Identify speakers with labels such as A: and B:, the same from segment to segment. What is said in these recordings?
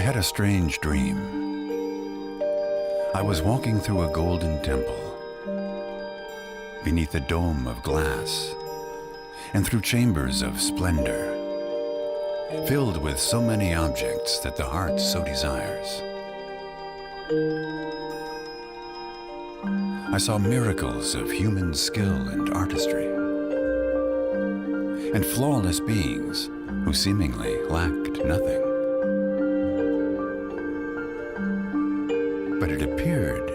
A: had a strange dream. I was walking through a golden temple, beneath a dome of glass, and through chambers of splendor, filled with so many objects that the heart so desires. I saw miracles of human skill and artistry, and flawless beings who seemingly lacked nothing. But it appeared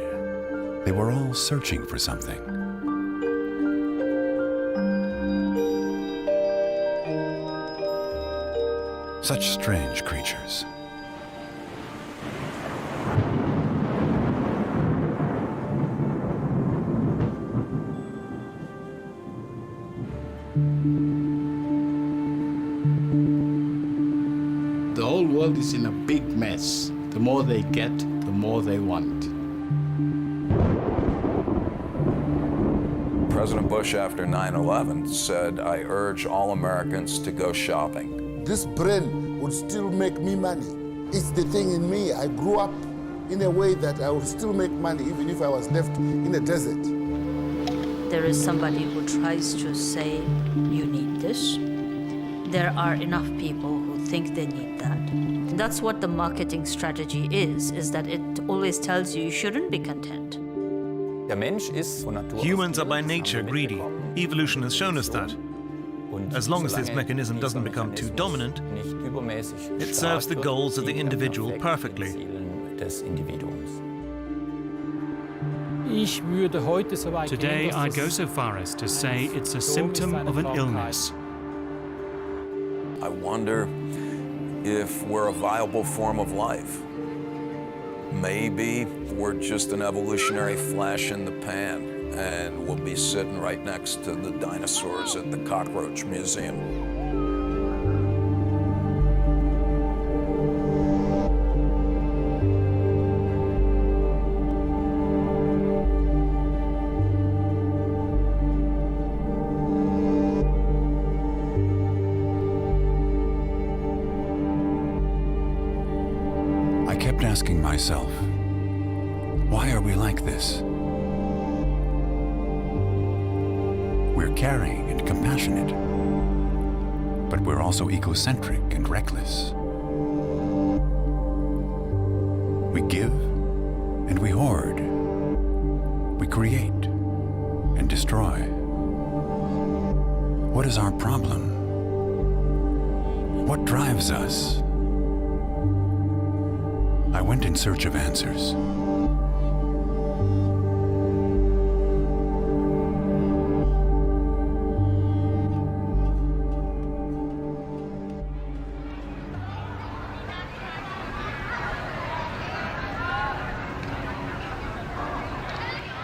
A: they were all searching for something. Such strange creatures.
B: The whole world is in a big mess. The more they get, the more they want.
C: President Bush, after 9/11, said, "I urge all Americans to go shopping."
D: This brain would still make me money. It's the thing in me. I grew up in a way that I would still make money even if I was left in a desert.
E: There is somebody who tries to say, you need this. There are enough people who think they need that. That's what the marketing strategy is that it always tells you you shouldn't be content.
F: Humans are by nature greedy. Evolution has shown us that. As long as this mechanism doesn't become too dominant, it serves the goals of the individual perfectly.
G: Today, I go so far as to say it's a symptom of an illness.
C: I wonder if we're a viable form of life. Maybe we're just an evolutionary flash in the pan, and we'll be sitting right next to the dinosaurs at the Cockroach Museum.
A: I kept asking myself, why are we like this? We're caring and compassionate, but we're also egocentric and reckless. We give and we hoard. We create and destroy. What is our problem? What drives us? I went in search of answers.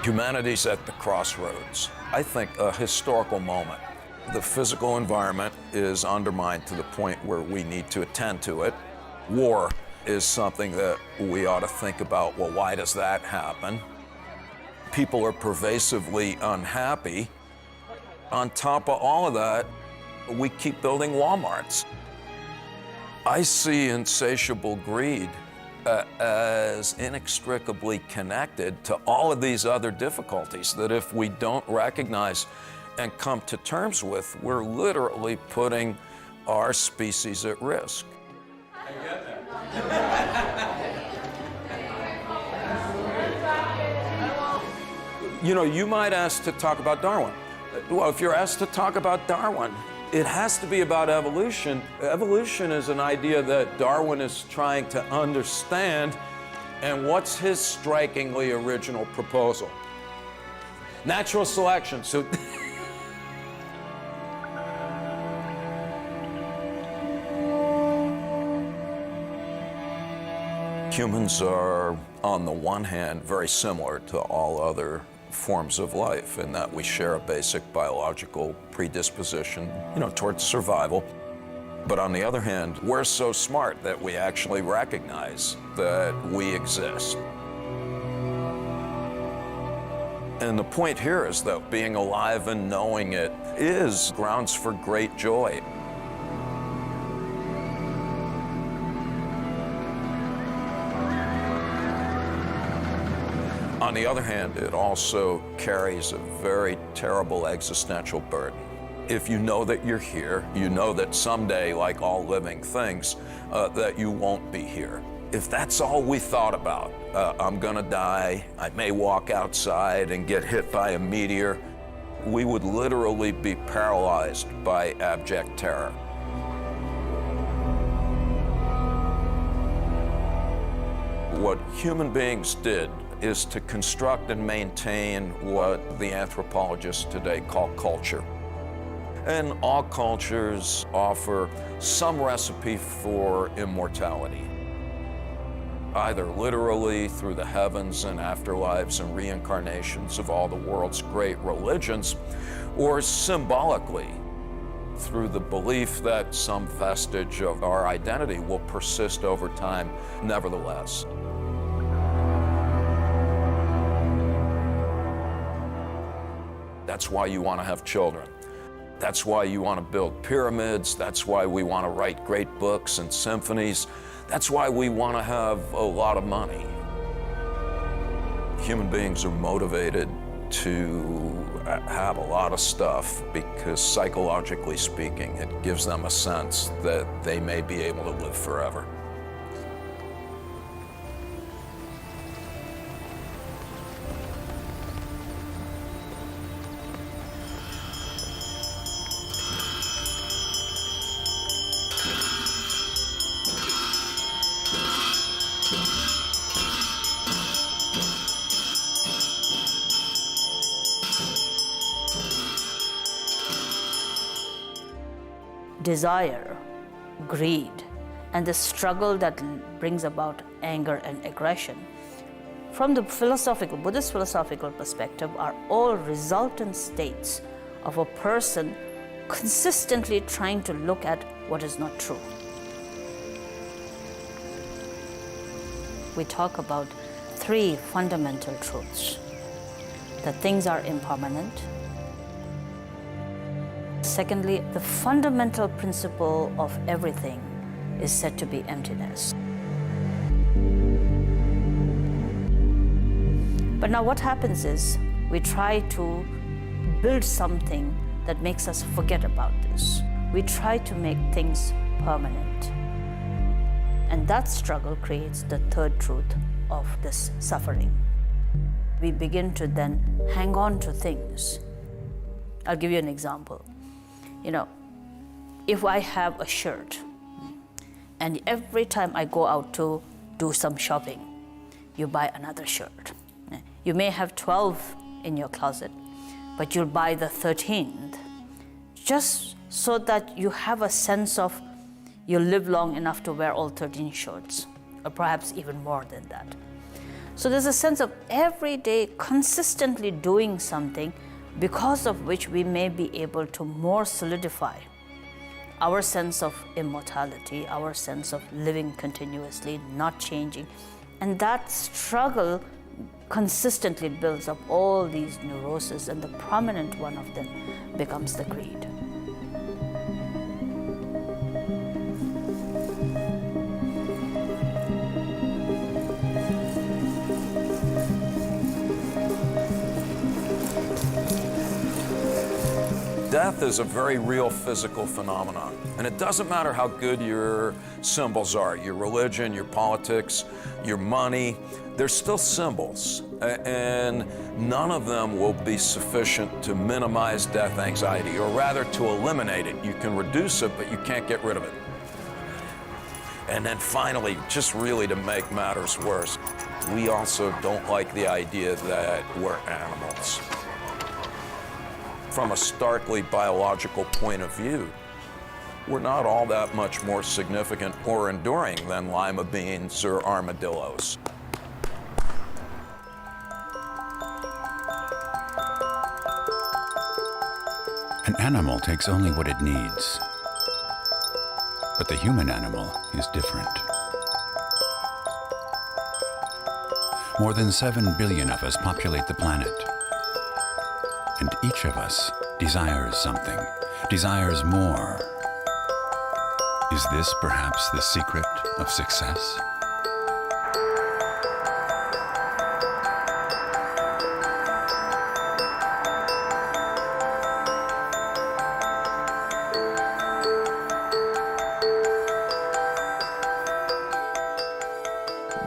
C: Humanity's at the crossroads. I think a historical moment. The physical environment is undermined to the point where we need to attend to it. War is something that we ought to think about, well, why does that happen? People are pervasively unhappy. On top of all of that, we keep building Walmarts. I see insatiable greed as inextricably connected to all of these other difficulties that if we don't recognize and come to terms with, we're literally putting our species at risk. You know, you might ask to talk about Darwin. Well, if you're asked to talk about Darwin, it has to be about evolution. Evolution is an idea that Darwin is trying to understand, and what's his strikingly original proposal? Natural selection. So humans are, on the one hand, very similar to all other forms of life in that we share a basic biological predisposition, towards survival. But on the other hand, we're so smart that we actually recognize that we exist. And the point here is that being alive and knowing it is grounds for great joy. On the other hand, it also carries a very terrible existential burden. If you know that you're here, you know that someday, like all living things, that you won't be here. If that's all we thought about, I'm gonna die, I may walk outside and get hit by a meteor, we would literally be paralyzed by abject terror. What human beings did is to construct and maintain what the anthropologists today call culture. And all cultures offer some recipe for immortality, either literally through the heavens and afterlives and reincarnations of all the world's great religions, or symbolically through the belief that some vestige of our identity will persist over time nevertheless. That's why you want to have children. That's why you want to build pyramids. That's why we want to write great books and symphonies. That's why we want to have a lot of money. Human beings are motivated to have a lot of stuff because psychologically speaking, it gives them a sense that they may be able to live forever.
E: Desire, greed, and the struggle that brings about anger and aggression, from the Buddhist philosophical perspective, are all resultant states of a person consistently trying to look at what is not true. We talk about three fundamental truths: that things are impermanent. Secondly, the fundamental principle of everything is said to be emptiness. But now what happens is we try to build something that makes us forget about this. We try to make things permanent. And that struggle creates the third truth of this suffering. We begin to then hang on to things. I'll give you an example. You know, if I have a shirt, and every time I go out to do some shopping, you buy another shirt. You may have 12 in your closet, but you'll buy the 13th, just so that you have a sense of you'll live long enough to wear all 13 shirts, or perhaps even more than that. So there's a sense of every day consistently doing something because of which we may be able to more solidify our sense of immortality, our sense of living continuously, not changing. And that struggle consistently builds up all these neuroses, and the prominent one of them becomes the greed.
C: Death is a very real physical phenomenon, and it doesn't matter how good your symbols are, your religion, your politics, your money, they're still symbols, and none of them will be sufficient to minimize death anxiety, or rather to eliminate it. You can reduce it, but you can't get rid of it. And then finally, just really to make matters worse, we also don't like the idea that we're animals. From a starkly biological point of view, we're not all that much more significant or enduring than lima beans or armadillos.
A: An animal takes only what it needs. But the human animal is different. More than 7 billion of us populate the planet. And each of us desires something, desires more. Is this perhaps the secret of success?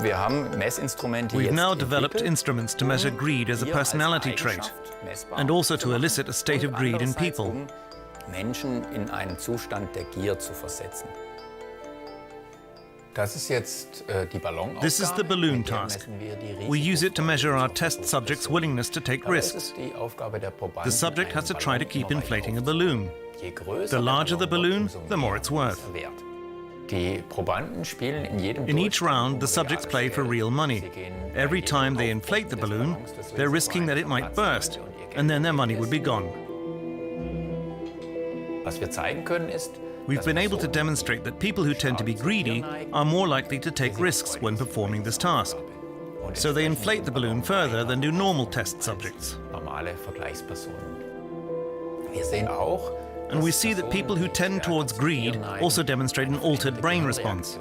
F: We've now developed instruments to measure greed as a personality trait, and also to elicit a state of greed in people.
H: Menschen in einen Zustand der Gier zu versetzen. Das ist jetzt die Ballonaufgabe.
F: This is the balloon task. We use it to measure our test subject's willingness to take risks. The subject has to try to keep inflating a balloon. The larger the balloon, the more it's worth. In each round, the subjects play for real money. Every time they inflate the balloon, they're risking that it might burst, and then their money would be gone. We've been able to demonstrate that people who tend to be greedy are more likely to take risks when performing this task. So they inflate the balloon further than do normal test subjects. And we see that people who tend towards greed also demonstrate an altered brain response.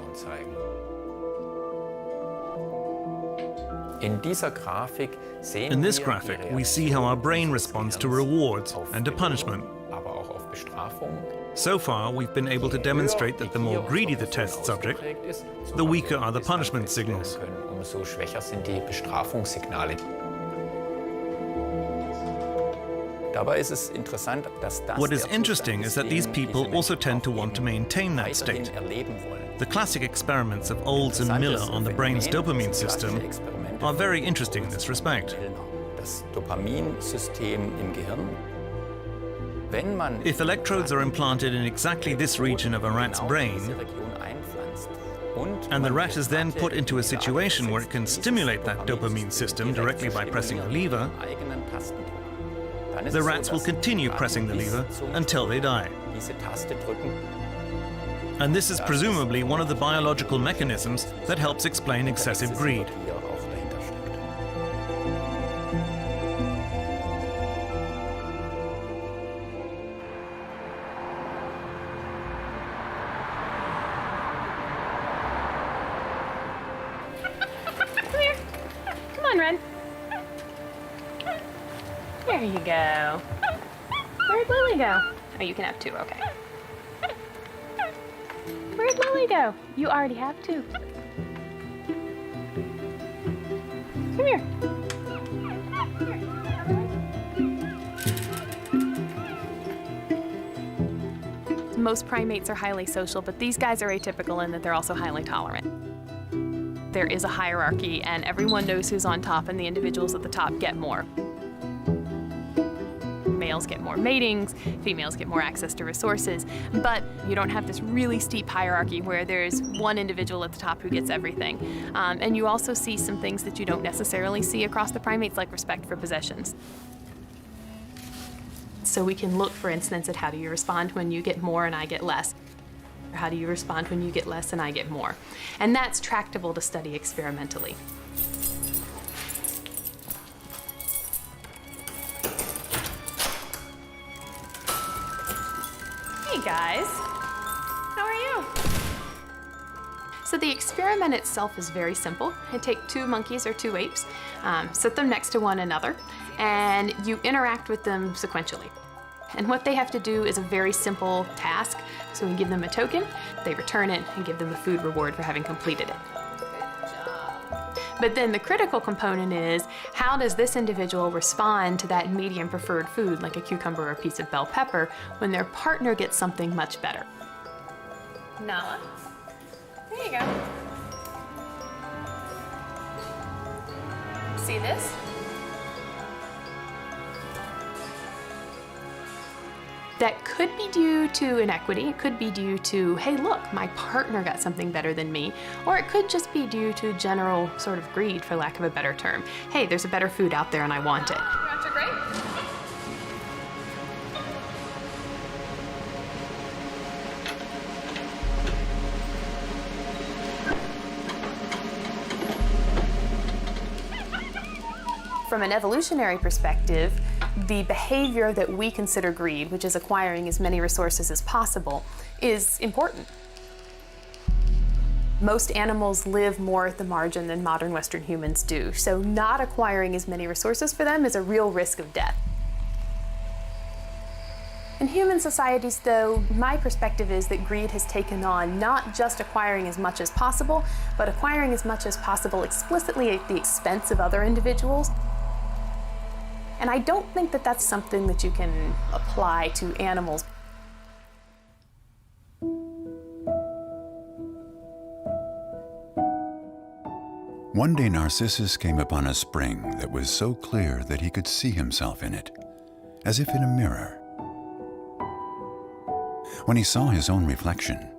F: In this graphic, we see how our brain responds to rewards and to punishment. So far, we've been able to demonstrate that the more greedy the test subject, the weaker are the punishment signals. What is interesting is that these people also tend to want to maintain that state. The classic experiments of Olds and Miller on the brain's dopamine system are very interesting in this respect. If electrodes are implanted in exactly this region of a rat's brain, and the rat is then put into a situation where it can stimulate that dopamine system directly by pressing a lever, the rats will continue pressing the lever until they die. And this is presumably one of the biological mechanisms that helps explain excessive greed.
I: There you go. Where'd Lily go? Oh, you can have two, okay. Where'd Lily go? You already have two. Come here. Most primates are highly social, but these guys are atypical in that they're also highly tolerant. There is a hierarchy, and everyone knows who's on top, and the individuals at the top get more. Males get more matings, females get more access to resources, but you don't have this really steep hierarchy where there's one individual at the top who gets everything. And you also see some things that you don't necessarily see across the primates, like respect for possessions. So we can look, for instance, at how do you respond when you get more and I get less? Or how do you respond when you get less and I get more? And that's tractable to study experimentally. Hey guys, how are you? So the experiment itself is very simple. You take two monkeys or two apes, sit them next to one another, and you interact with them sequentially. And what they have to do is a very simple task. So we give them a token, they return it, and give them a food reward for having completed it. But then the critical component is, how does this individual respond to that medium preferred food, like a cucumber or a piece of bell pepper, when their partner gets something much better? Nala, there you go. See this? That could be due to inequity. It could be due to, hey, look, my partner got something better than me. Or it could just be due to general sort of greed, for lack of a better term. Hey, there's a better food out there and I want it. You want your grape? From an evolutionary perspective, the behavior that we consider greed, which is acquiring as many resources as possible, is important. Most animals live more at the margin than modern Western humans do, so not acquiring as many resources for them is a real risk of death. In human societies, though, my perspective is that greed has taken on not just acquiring as much as possible, but acquiring as much as possible explicitly at the expense of other individuals. And I don't think that that's something that you can apply to animals.
A: One day Narcissus came upon a spring that was so clear that he could see himself in it, as if in a mirror. When he saw his own reflection,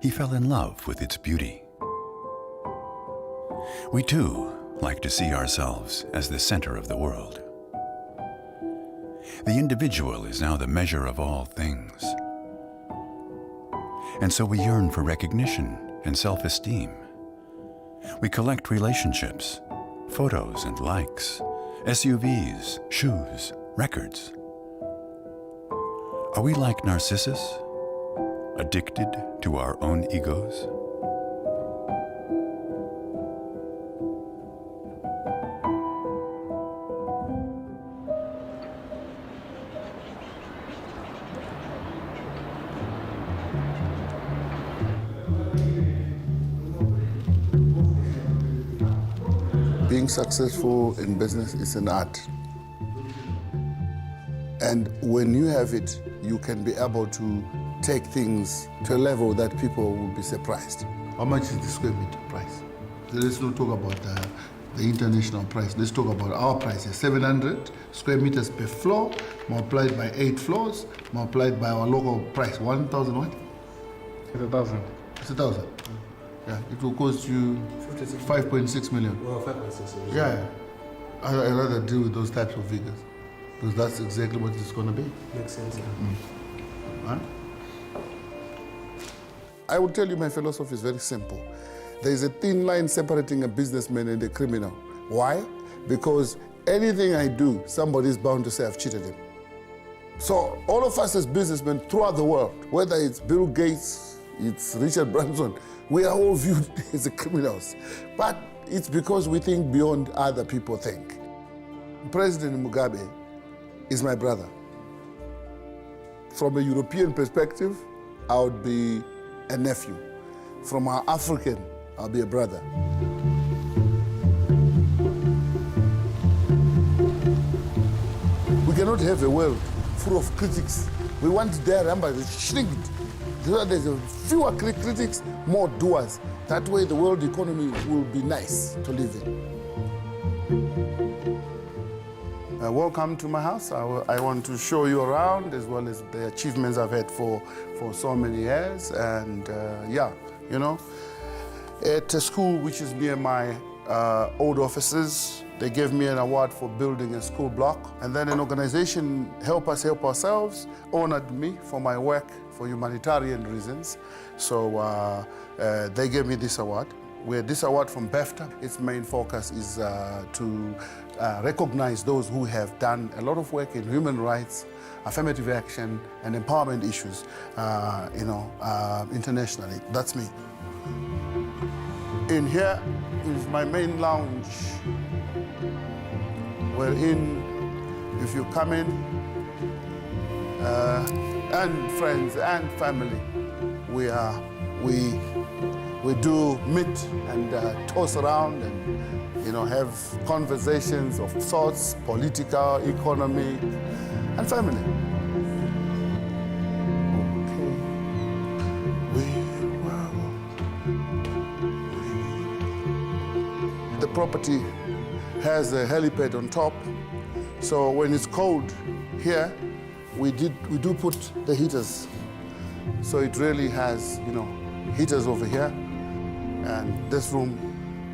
A: he fell in love with its beauty. We too like to see ourselves as the center of the world. The individual is now the measure of all things. And so we yearn for recognition and self-esteem. We collect relationships, photos and likes, SUVs, shoes, records. Are we like Narcissus, addicted to our own egos?
D: Being successful in business is an art. And when you have it, you can be able to take things to a level that people will be surprised. How much is the square meter price? Let's not talk about the international price. Let's talk about our price. 700 square meters per floor, multiplied by 8 floors, multiplied by our local price. 1,000 what?
J: It's 1,000.
D: It's 1,000. Yeah, it will cost you 5.6 million.
J: Well, 5.6 million.
D: Yeah, I'd rather deal with those types of figures because that's exactly what it's going to be.
J: Makes sense, yeah.
D: Huh? I will tell you my philosophy is very simple. There is a thin line separating a businessman and a criminal. Why? Because anything I do, somebody is bound to say I've cheated him. So all of us as businessmen throughout the world, whether it's Bill Gates, it's Richard Branson, we are all viewed as criminals. But it's because we think beyond other people think. President Mugabe is my brother. From a European perspective, I would be a nephew. From an African, I'll be a brother. We cannot have a world full of critics. We want their number to shrink. There's fewer critics, more doers. That way the world economy will be nice to live in. Welcome to my house. I want to show you around as well as the achievements I've had for so many years. And yeah, you know, at a school which is near my old offices, they gave me an award for building a school block. And then an organization, Help Us Help Ourselves, honored me for my work for humanitarian reasons. So they gave me this award. Where this award from BAFTA, its main focus is to recognize those who have done a lot of work in human rights, affirmative action, and empowerment issues, internationally. That's me. In here is my main lounge, wherein if you come in, and friends and family, we do meet and toss around and have conversations of sorts, political, economic, and family. The property has a helipad on top, so when it's cold here, we do put the heaters. So it really has, heaters over here. And this room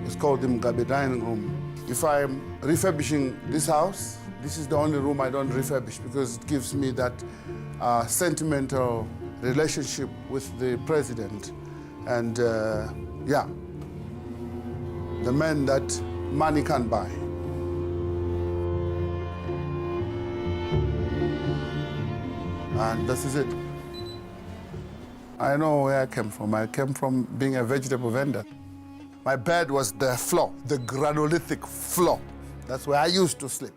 D: is called the Mugabe dining room. If I'm refurbishing this house, this is the only room I don't refurbish because it gives me that sentimental relationship with the president. And yeah, the man that money can't buy. And this is it. I know where I came from. I came from being a vegetable vendor. My bed was the floor, the granolithic floor. That's where I used to sleep,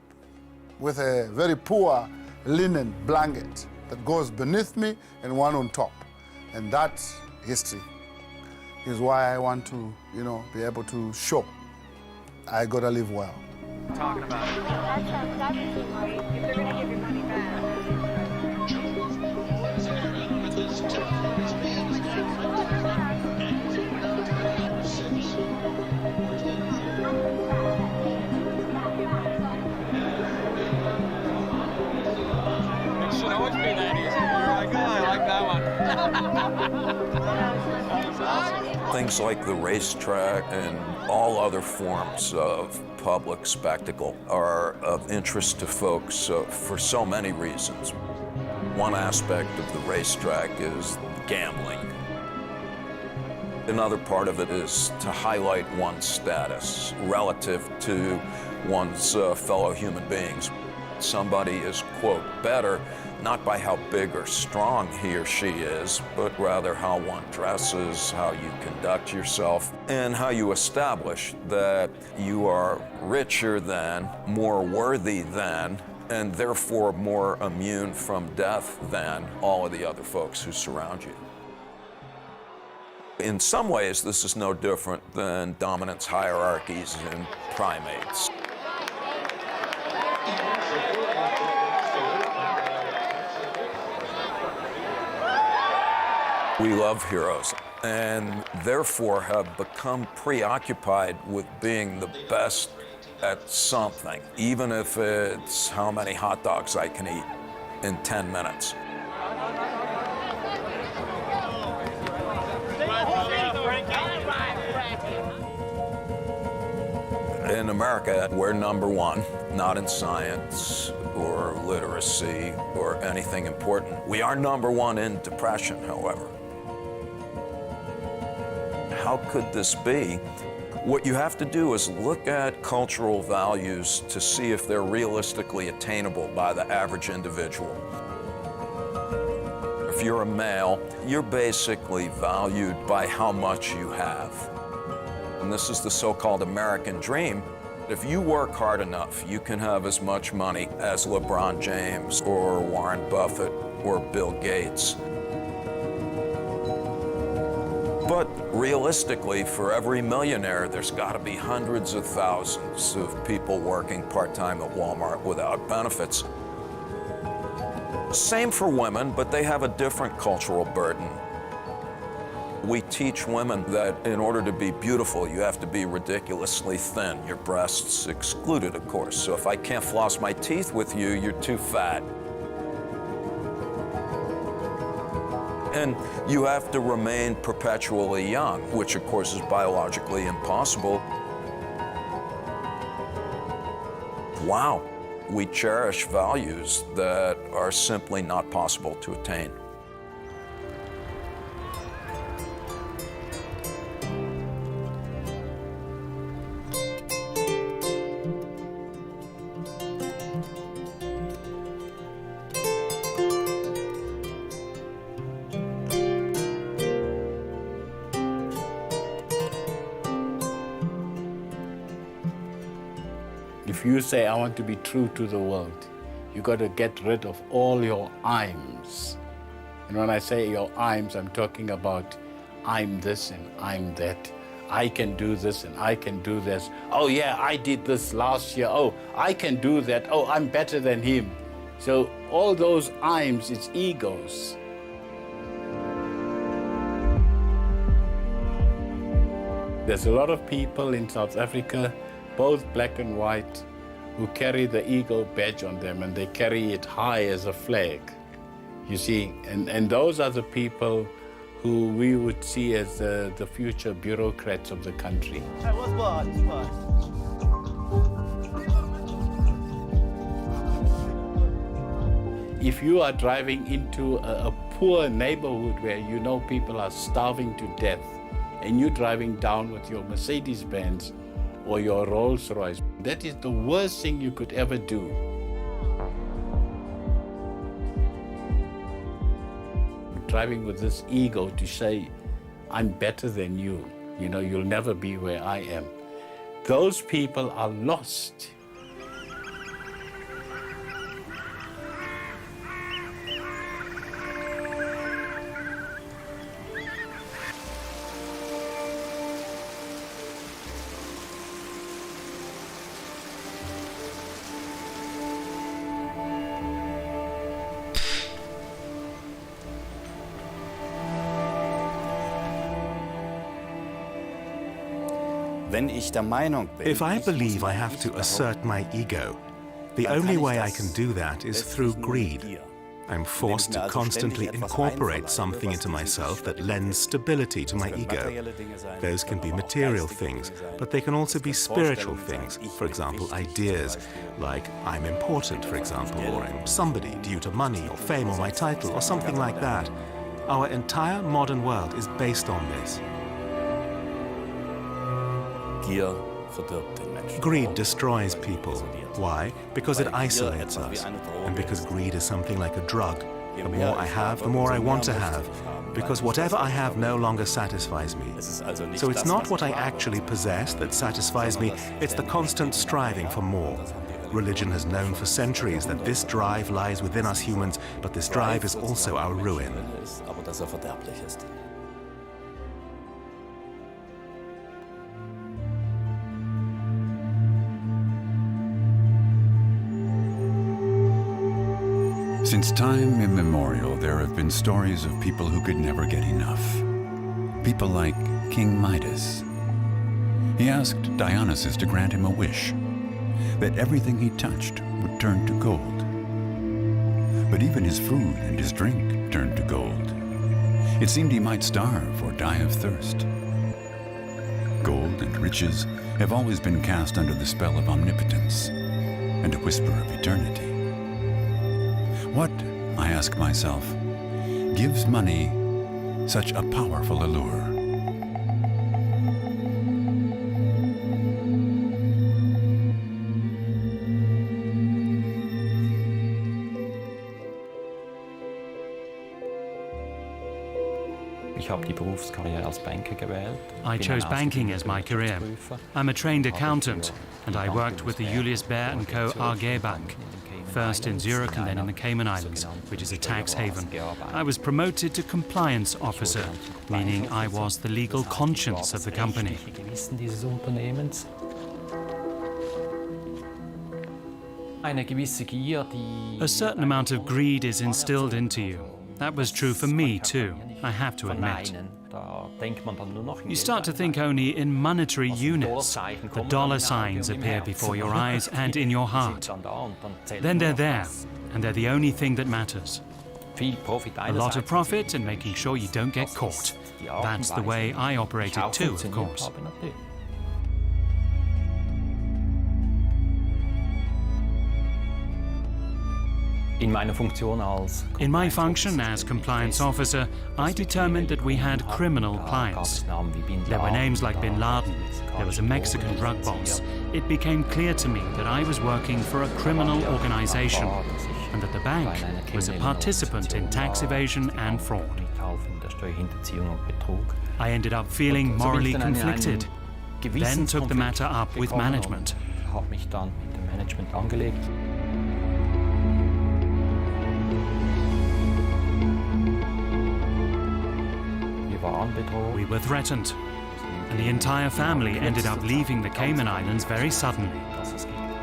D: with a very poor linen blanket. that goes beneath me and one on top. And that's history. Is why I want to, be able to show I gotta live well.
K: Talking about it. That's right. If they're gonna give your money back.
J: It should always be that easy. You're like, oh, I like that one.
C: Things like the racetrack and all other forms of public spectacle are of interest to folks for so many reasons. One aspect of the racetrack is gambling. Another part of it is to highlight one's status relative to one's fellow human beings. Somebody is, quote, better not by how big or strong he or she is, but rather how one dresses, how you conduct yourself, and how you establish that you are richer than, more worthy than, and therefore more immune from death than all of the other folks who surround you. In some ways, this is no different than dominance hierarchies in primates. We love heroes, and therefore have become preoccupied with being the best at something, even if it's how many hot dogs I can eat in 10 minutes. In America, we're number one, not in science or literacy or anything important. We are number one in depression, however. How could this be? What you have to do is look at cultural values to see if they're realistically attainable by the average individual. If you're a male, you're basically valued by how much you have. And this is the so-called American dream. If you work hard enough, you can have as much money as LeBron James or Warren Buffett or Bill Gates. But realistically, for every millionaire, there's got to be hundreds of thousands of people working part-time at Walmart without benefits. Same for women, but they have a different cultural burden. We teach women that in order to be beautiful, you have to be ridiculously thin, your breasts excluded, of course. So if I can't floss my teeth with you, you're too fat. And you have to remain perpetually young, which of course is biologically impossible. Wow, we cherish values that are simply not possible to attain.
B: If you say, I want to be true to the world, you got to get rid of all your I'ms. And when I say your I'ms, I'm talking about I'm this and I'm that. I can do this and I can do this. Oh yeah, I did this last year. Oh, I can do that. Oh, I'm better than him. So all those I'ms, it's egos. There's a lot of people in South Africa, both black and white, who carry the ego badge on them, and they carry it high as a flag, you see. And those are the people who we would see as the future bureaucrats of the country.
L: Hey, what's what?
B: If you are driving into a poor neighborhood where you know people are starving to death, and you're driving down with your Mercedes-Benz or your Rolls-Royce, that is the worst thing you could ever do. Driving with this ego to say, I'm better than you, you know, you'll never be where I am. Those people are lost.
L: If I believe I have to assert my ego, the only way I can do that is through greed. I'm forced to constantly incorporate something into myself that lends stability to my ego. Those can be material things, but they can also be spiritual things. For example, ideas like I'm important, for example, or I'm somebody due to money or fame or my title or something like that. Our entire modern world is based on this. Greed destroys people. Why? Because it isolates us. And because greed is something like a drug. The more I have, the more I want to have. Because whatever I have no longer satisfies me. So it's not what I actually possess that satisfies me, it's the constant striving for more. Religion has known for centuries that this drive lies within us humans, but this drive is also our ruin.
A: Since time immemorial, there have been stories of people who could never get enough. People like King Midas. He asked Dionysus to grant him a wish, that everything he touched would turn to gold. But even his food and his drink turned to gold. It seemed he might starve or die of thirst. Gold and riches have always been cast under the spell of omnipotence and a whisper of eternity. What, I ask myself, gives money such a powerful allure?
G: I chose banking as my career. I'm a trained accountant, and I worked with the Julius Baer & Co. AG Bank. First in Zurich and then in the Cayman Islands, which is a tax haven. I was promoted to compliance officer, meaning I was the legal conscience of the company. A certain amount of greed is instilled into you. That was true for me too, I have to admit. You start to think only in monetary units. The dollar signs appear before your eyes and in your heart. Then they're there, and they're the only thing that matters. A lot of profit and making sure you don't get caught. That's the way I operated too, of course. In my function as compliance officer, I determined that we had criminal clients. There were names like Bin Laden, there was a Mexican drug boss. It became clear to me that I was working for a criminal organization and that the bank was a participant in tax evasion and fraud. I ended up feeling morally conflicted, then took the matter up with management. We were threatened, and the entire family ended up leaving the Cayman Islands very suddenly.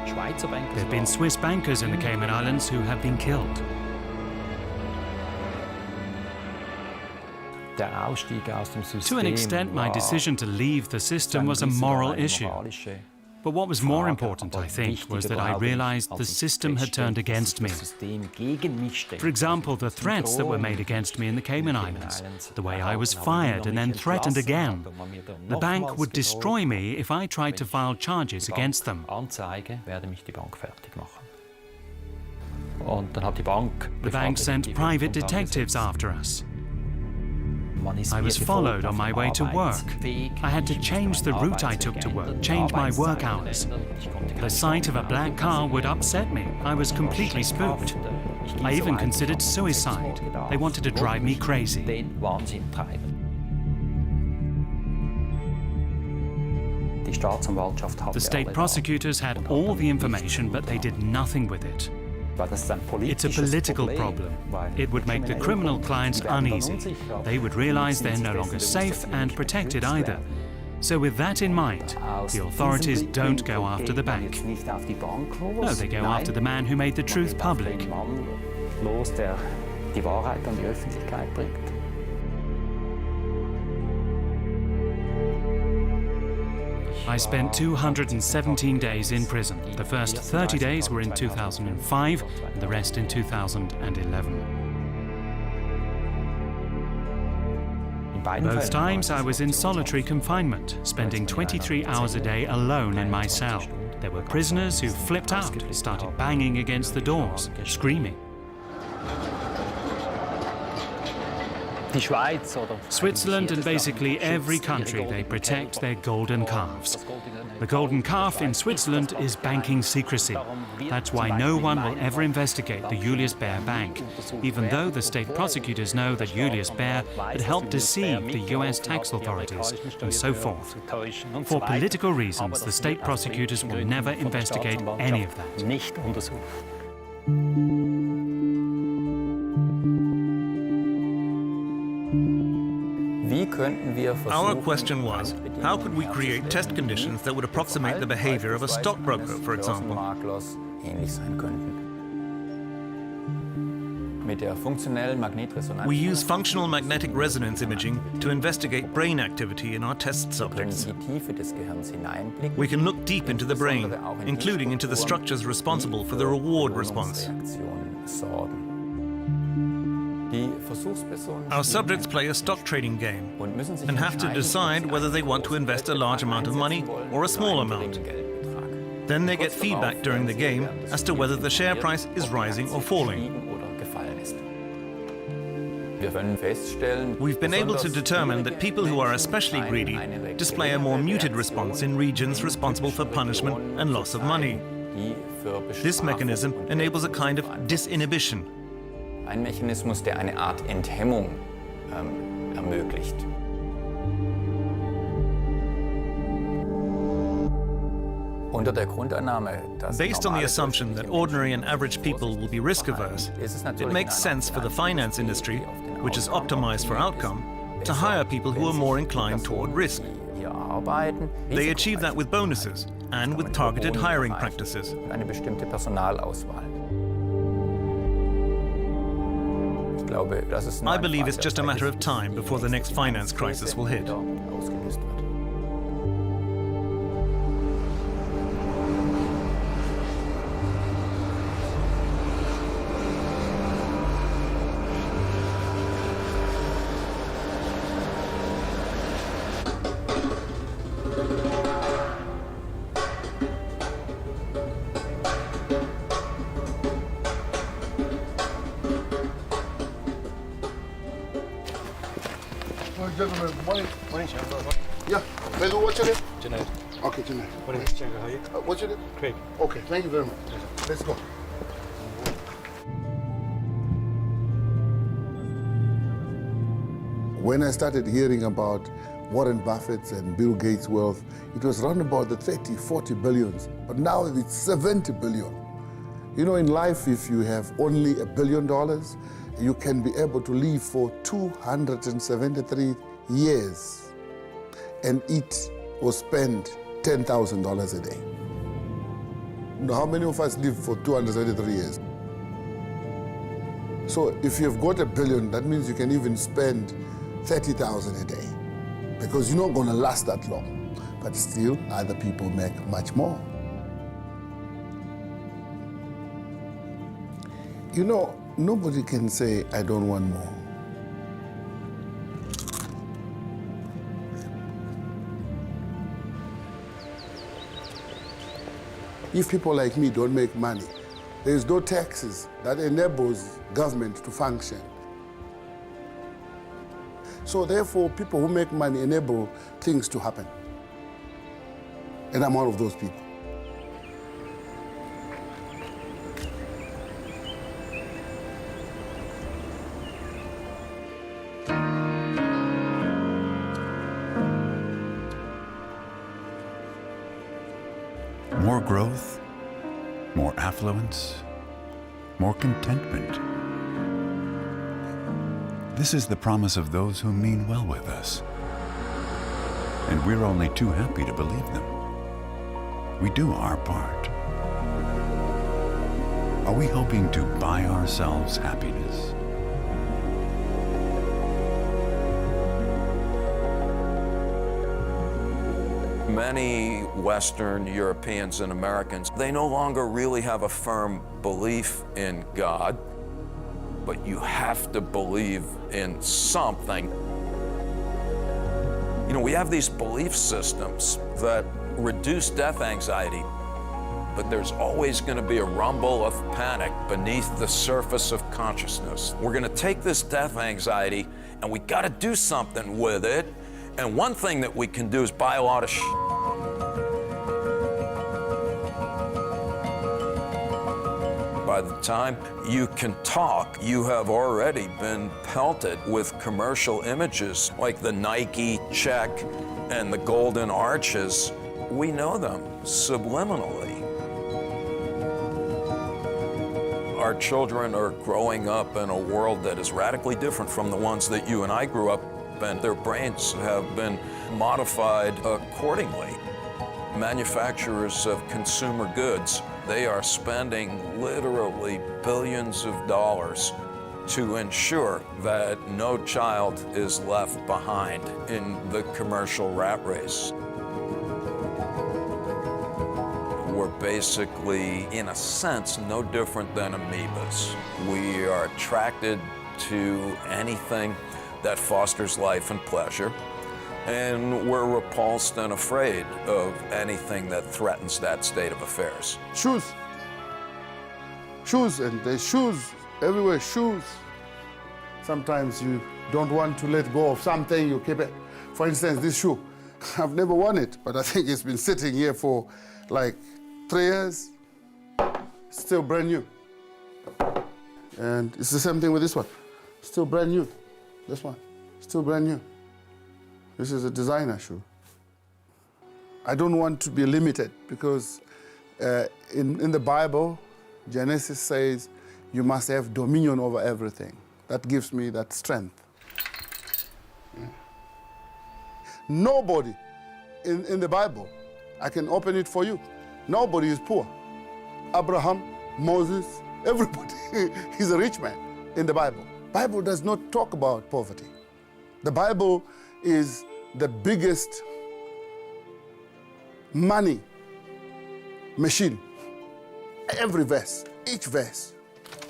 G: There have been Swiss bankers in the Cayman Islands who have been killed. To an extent, my decision to leave the system was a moral issue. But what was more important, I think, was that I realized the system had turned against me. For example, the threats that were made against me in the Cayman Islands, the way I was fired and then threatened again. The bank would destroy me if I tried to file charges against them. The bank sent private detectives after us. I was followed on my way to work. I had to change the route I took to work, change my work hours. The sight of a black car would upset me. I was completely spooked. I even considered suicide. They wanted to drive me crazy. The state prosecutors had all the information, but they did nothing with it. It's a political problem. It would make the criminal clients uneasy. They would realize they're no longer safe and protected either. So with that in mind, the authorities don't go after the bank. No, they go after the man who made the truth public. I spent 217 days in prison. The first 30 days were in 2005, and the rest in 2011. Both times I was in solitary confinement, spending 23 hours a day alone in my cell. There were prisoners who flipped out, started banging against the doors, screaming. Switzerland and basically every country, they protect their golden calves. The golden calf in Switzerland is banking secrecy. That's why no one will ever investigate the Julius Baer Bank, even though the state prosecutors know that Julius Baer had helped deceive the US tax authorities and so forth. For political reasons, the state prosecutors will never investigate any of that.
F: Our question was, how could we create test conditions that would approximate the behavior of a stockbroker, for example? We use functional magnetic resonance imaging to investigate brain activity in our test subjects. We can look deep into the brain, including into the structures responsible for the reward response. Our subjects play a stock trading game and have to decide whether they want to invest a large amount of money or a small amount. Then they get feedback during the game as to whether the share price is rising or falling. We've been able to determine that people who are especially greedy display a more muted response in regions responsible for punishment and loss of money. This mechanism enables a kind of disinhibition.
H: Ein Mechanismus, der eine Art Enthemmung ermöglicht.
F: Based on the assumption that ordinary and average people will be risk-averse, it makes sense for the finance industry, which is optimized for outcome, to hire people who are more inclined toward risk. They achieve that with bonuses and with targeted hiring practices. I believe it's just a matter of time before the next finance crisis will hit.
D: Gentlemen, morning. Morning, Sheldon. Yeah, may I do what's your name? Junaid. Okay, Junaid.
M: Morning, Sheldon. How are you?
D: What's your name?
M: Craig.
D: Okay, thank you very much. Let's go. When I started hearing about Warren Buffett's and Bill Gates' wealth, it was around about the 30, 40 billions, but now it's 70 billion. You know, in life, if you have only $1 billion, you can be able to live for 273 years and eat or spend $10,000 a day. Now, how many of us live for 273 years? So if you've got $1 billion, that means you can even spend 30,000 a day because you're not going to last that long. But still, other people make much more. You know, nobody can say, I don't want more. If people like me don't make money, there is no taxes that enables government to function. So therefore, people who make money enable things to happen. And I'm one of those people.
A: More growth, more affluence, more contentment. This is the promise of those who mean well with us. And we're only too happy to believe them. We do our part. Are we hoping to buy ourselves happiness?
C: Many Western Europeans and Americans, they no longer really have a firm belief in God, but you have to believe in something. You know, we have these belief systems that reduce death anxiety, but there's always going to be a rumble of panic beneath the surface of consciousness. We're going to take this death anxiety and we got to do something with it. And one thing that we can do is buy a lot of By the time you can talk, you have already been pelted with commercial images like the Nike check and the golden arches. We know them subliminally. Our children are growing up in a world that is radically different from the ones that you and I grew up in. Their brains have been modified accordingly. Manufacturers of consumer goods, they are spending literally billions of dollars to ensure that no child is left behind in the commercial rat race. We're basically, in a sense, no different than amoebas. We are attracted to anything that fosters life and pleasure, and we're repulsed and afraid of anything that threatens that state of affairs.
D: Shoes. Shoes, and there's shoes everywhere, shoes. Sometimes you don't want to let go of something, you keep it. For instance, this shoe, I've never worn it, but I think it's been sitting here for like 3 years, still brand new. And it's the same thing with this one, still brand new. This one, still brand new. This is a designer shoe. I don't want to be limited because in the Bible, Genesis says you must have dominion over everything. That gives me that strength. Yeah. Nobody in the Bible, I can open it for you, nobody is poor. Abraham, Moses, everybody is a rich man in the Bible. Bible does not talk about poverty. The Bible is the biggest money machine. Every verse, each verse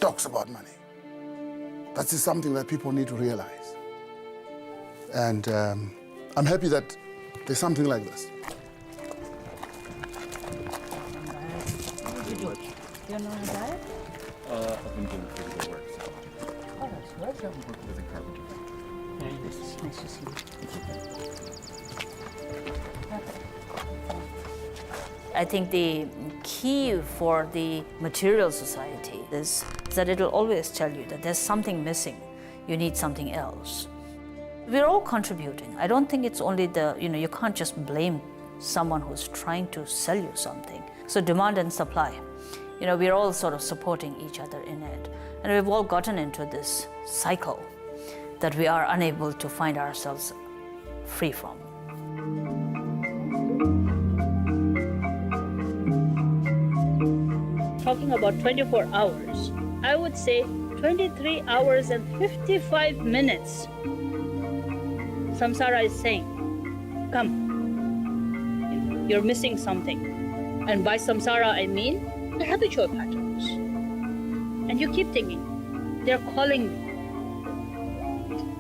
D: talks about money. That is something that people need to realize. And I'm happy that there's something like this.
E: You're not a diet?
M: I've been doing physical work, so.
E: Oh, that's great.
M: I work with a carpenter.
E: Yeah, it's nice to see you. I think the key for the material society is that it'll always tell you that there's something missing. You need something else. We're all contributing. I don't think it's only you can't just blame someone who's trying to sell you something. So demand and supply. We're all sort of supporting each other in it. And we've all gotten into this cycle that we are unable to find ourselves free from.
N: Talking about 24 hours, I would say 23 hours and 55 minutes. Samsara is saying, come, you're missing something. And by samsara, I mean the habitual patterns. And you keep thinking, they're calling me.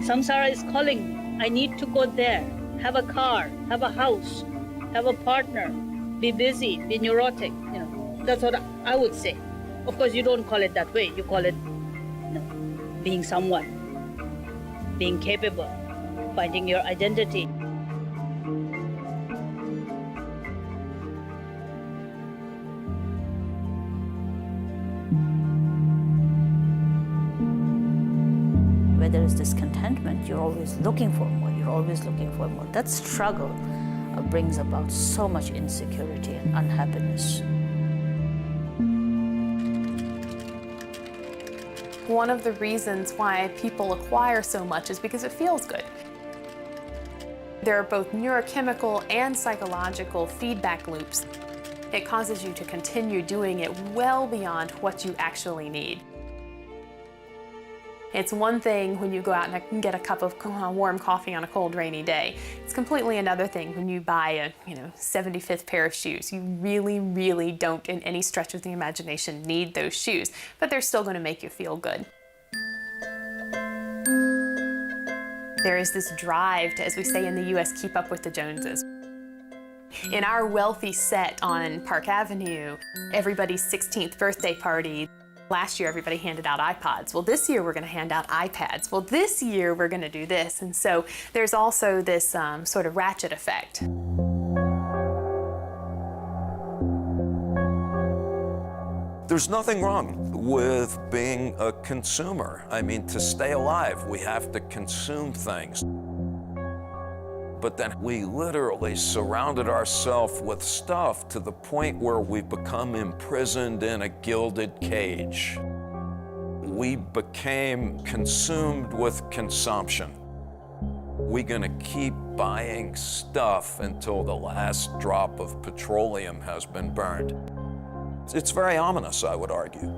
N: Samsara is calling me. I need to go there, have a car, have a house, have a partner, be busy, be neurotic. That's what I would say. Of course, you don't call it that way. You call it being someone, being capable, finding your identity.
E: Where there is discontentment, you're always looking for more. You're always looking for more. That struggle brings about so much insecurity and unhappiness.
I: One of the reasons why people acquire so much is because it feels good. There are both neurochemical and psychological feedback loops. It causes you to continue doing it well beyond what you actually need. It's one thing when you go out and get a cup of warm coffee on a cold, rainy day. It's completely another thing when you buy a 75th pair of shoes. You really, really don't, in any stretch of the imagination, need those shoes, but they're still going to make you feel good. There is this drive to, as we say in the US, keep up with the Joneses. In our wealthy set on Park Avenue, everybody's 16th birthday party, last year everybody handed out iPods. Well, this year we're going to hand out iPads. Well, this year we're going to do this. And so there's also this sort of ratchet effect.
C: There's nothing wrong with being a consumer. I mean, to stay alive, we have to consume things. But then we literally surrounded ourselves with stuff to the point where we've become imprisoned in a gilded cage. We became consumed with consumption. We're gonna keep buying stuff until the last drop of petroleum has been burned. It's very ominous, I would argue.